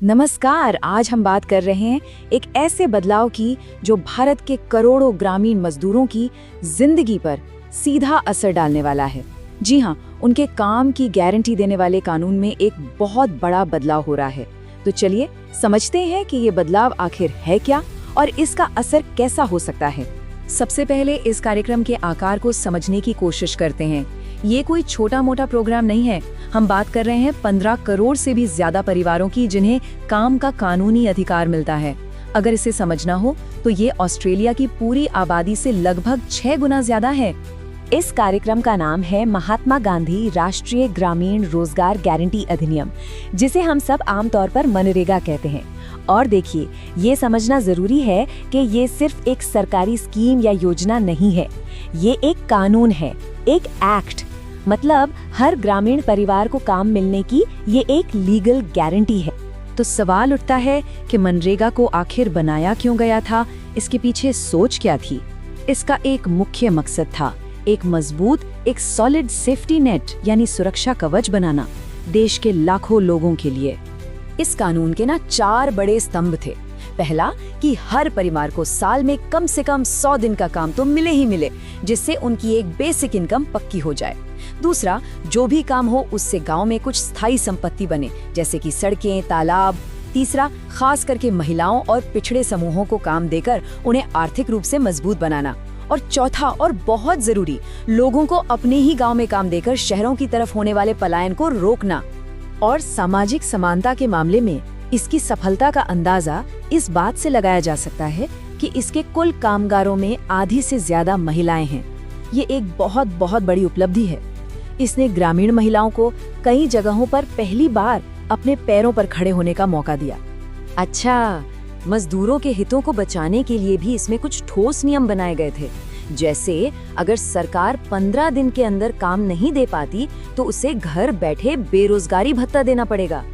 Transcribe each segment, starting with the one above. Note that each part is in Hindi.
नमस्कार। आज हम बात कर रहे हैं एक ऐसे बदलाव की जो भारत के करोड़ों ग्रामीण मजदूरों की जिंदगी पर सीधा असर डालने वाला है। जी हाँ, उनके काम की गारंटी देने वाले कानून में एक बहुत बड़ा बदलाव हो रहा है। तो चलिए समझते हैं कि ये बदलाव आखिर है क्या और इसका असर कैसा हो सकता है। सबसे पहले इस कार्यक्रम के आकार को समझने की कोशिश करते हैं। ये कोई छोटा मोटा प्रोग्राम नहीं है। हम बात कर रहे हैं 15 करोड़ से भी ज्यादा परिवारों की जिन्हें काम का कानूनी अधिकार मिलता है। अगर इसे समझना हो तो ये ऑस्ट्रेलिया की पूरी आबादी से लगभग 6 गुना ज्यादा है। इस कार्यक्रम का नाम है महात्मा गांधी राष्ट्रीय ग्रामीण रोजगार गारंटी अधिनियम, जिसे हम सब आमतौर पर मनरेगा कहते हैं। और देखिए, ये समझना जरूरी है कि ये सिर्फ एक सरकारी स्कीम या योजना नहीं है, ये एक कानून है, एक एक्ट। मतलब हर ग्रामीण परिवार को काम मिलने की ये एक लीगल गारंटी है। तो सवाल उठता है कि मनरेगा को आखिर बनाया क्यों गया था, इसके पीछे सोच क्या थी। इसका एक मुख्य मकसद था एक मजबूत, एक सॉलिड सेफ्टी नेट यानी सुरक्षा कवच बनाना देश के लाखों लोगों के लिए। इस कानून के 4 बड़े स्तंभ थे। पहला कि हर परिवार को साल में कम से कम 100 दिन का काम तो मिले ही मिले, जिससे उनकी एक बेसिक इनकम पक्की हो जाए। दूसरा, जो भी काम हो उससे गांव में कुछ स्थायी संपत्ति बने, जैसे कि सड़कें, तालाब। तीसरा, खास करके महिलाओं और पिछड़े समूहों को काम देकर उन्हें आर्थिक रूप से मजबूत बनाना। और चौथा और बहुत जरूरी, लोगों को अपने ही गांव में काम देकर शहरों की तरफ होने वाले पलायन को रोकना। और सामाजिक समानता के मामले में इसकी सफलता का अंदाजा इस बात से लगाया जा सकता है कि इसके कुल कामगारों में आधी से ज्यादा महिलाएं हैं। ये एक बहुत बहुत बड़ी उपलब्धि है। इसने ग्रामीण महिलाओं को कई जगहों पर पहली बार अपने पैरों पर खड़े होने का मौका दिया। अच्छा, मजदूरों के हितों को बचाने के लिए भी इसमें कुछ ठोस नियम बनाए गए थे। जैसे अगर सरकार 15 दिन के अंदर काम नहीं दे पाती तो उसे घर बैठे बेरोजगारी भत्ता देना पड़ेगा।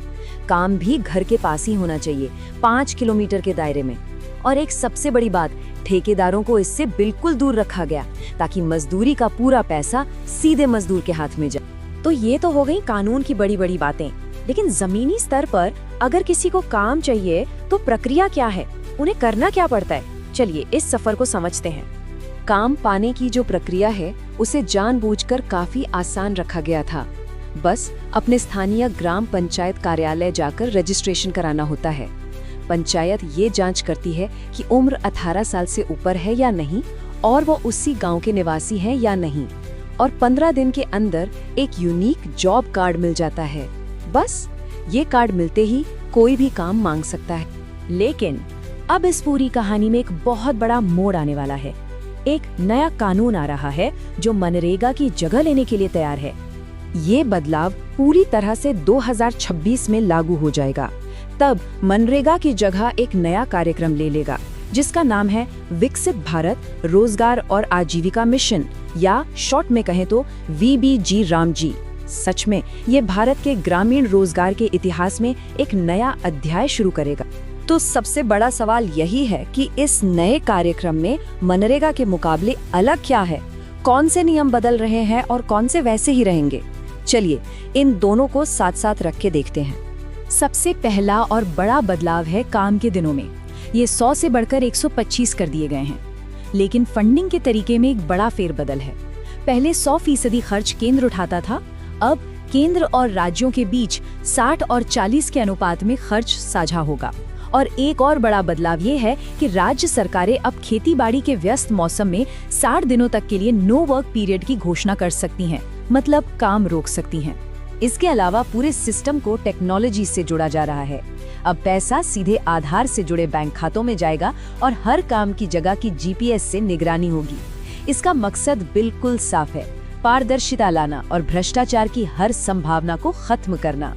काम भी घर के पास ही होना चाहिए, 5 किलोमीटर के दायरे में। और एक सबसे बड़ी बात, ठेकेदारों को इससे बिल्कुल दूर रखा गया ताकि मजदूरी का पूरा पैसा सीधे मजदूर के हाथ में जाए। तो ये तो हो गई कानून की बड़ी बड़ी बातें, लेकिन जमीनी स्तर पर अगर किसी को काम चाहिए तो प्रक्रिया क्या है, उन्हें करना क्या पड़ता है। चलिए इस सफर को समझते हैं। काम पाने की जो प्रक्रिया है उसे जानबूझकर काफी आसान रखा गया था। बस अपने स्थानीय ग्राम पंचायत कार्यालय जाकर रजिस्ट्रेशन कराना होता है। पंचायत ये जांच करती है कि उम्र 18 साल से ऊपर है या नहीं और वो उसी गांव के निवासी हैं या नहीं। और 15 दिन के अंदर एक यूनिक जॉब कार्ड मिल जाता है। बस ये कार्ड मिलते ही कोई भी काम मांग सकता है। लेकिन अब इस पूरी कहानी में एक बहुत बड़ा मोड़ आने वाला है। एक नया कानून आ रहा है जो मनरेगा की जगह लेने के लिए तैयार है। ये बदलाव पूरी तरह से 2026 में लागू हो जाएगा। तब मनरेगा की जगह एक नया कार्यक्रम ले लेगा जिसका नाम है विकसित भारत रोजगार और आजीविका मिशन, या शॉर्ट में कहें तो VBG रामजी। सच में ये भारत के ग्रामीण रोजगार के इतिहास में एक नया अध्याय शुरू करेगा। तो सबसे बड़ा सवाल यही है कि इस नए कार्यक्रम में मनरेगा के मुकाबले अलग क्या है, कौन से नियम बदल रहे हैं और कौन से वैसे ही रहेंगे। चलिए इन दोनों को साथ साथ रख के देखते हैं। सबसे पहला और बड़ा बदलाव है काम के दिनों में। ये 100 से बढ़कर 125 कर दिए गए हैं। लेकिन फंडिंग के तरीके में एक बड़ा फेरबदल है। पहले 100% खर्च केंद्र उठाता था, अब केंद्र और राज्यों के बीच 60 और 40 के अनुपात में खर्च साझा होगा। और एक और बड़ा बदलाव ये है कि राज्य सरकारें अब खेती बाड़ी के व्यस्त मौसम में 60 दिनों तक के लिए नो वर्क पीरियड की घोषणा कर सकती हैं, मतलब काम रोक सकती हैं। इसके अलावा पूरे सिस्टम को टेक्नोलॉजी से जोड़ा जा रहा है। अब पैसा सीधे आधार से जुड़े बैंक खातों में जाएगा और हर काम की जगह की GPS से निगरानी होगी। इसका मकसद बिल्कुल साफ है, पारदर्शिता लाना और भ्रष्टाचार की हर संभावना को खत्म करना।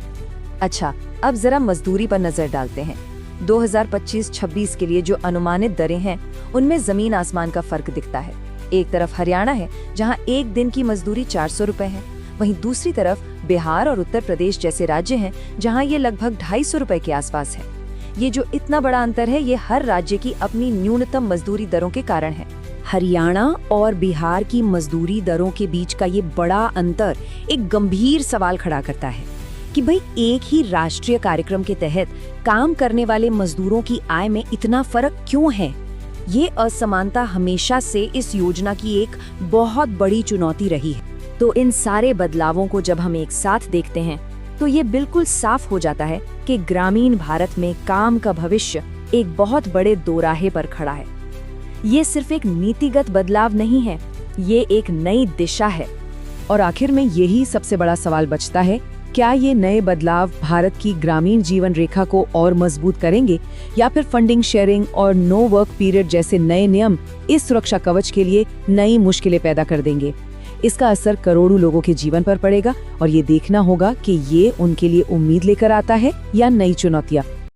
अच्छा, अब जरा मजदूरी पर नजर डालते हैं। 2025-26 के लिए जो अनुमानित दरें हैं उनमें जमीन आसमान का फर्क दिखता है। एक तरफ हरियाणा है जहां एक दिन की मजदूरी 400 रुपए है, वहीं दूसरी तरफ बिहार और उत्तर प्रदेश जैसे राज्य हैं जहां ये लगभग 250 रुपए के आसपास है। ये जो इतना बड़ा अंतर है ये हर राज्य की अपनी न्यूनतम मजदूरी दरों के कारण है। हरियाणा और बिहार की मजदूरी दरों के बीच का ये बड़ा अंतर एक गंभीर सवाल खड़ा करता है। कि भाई एक ही राष्ट्रीय कार्यक्रम के तहत काम करने वाले मजदूरों की आय में इतना फर्क क्यों है। ये असमानता हमेशा से इस योजना की एक बहुत बड़ी चुनौती रही है। तो इन सारे बदलावों को जब हम एक साथ देखते हैं तो ये बिल्कुल साफ हो जाता है कि ग्रामीण भारत में काम का भविष्य एक बहुत बड़े दोराहे पर खड़ा है। ये सिर्फ एक नीतिगत बदलाव नहीं है, ये एक नई दिशा है। और आखिर में यही सबसे बड़ा सवाल बचता है, क्या ये नए बदलाव भारत की ग्रामीण जीवन रेखा को और मजबूत करेंगे या फिर फंडिंग शेयरिंग और नो वर्क पीरियड जैसे नए नियम इस सुरक्षा कवच के लिए नई मुश्किलें पैदा कर देंगे। इसका असर करोड़ों लोगों के जीवन पर पड़ेगा और ये देखना होगा कि ये उनके लिए उम्मीद लेकर आता है या नई चुनौतियां।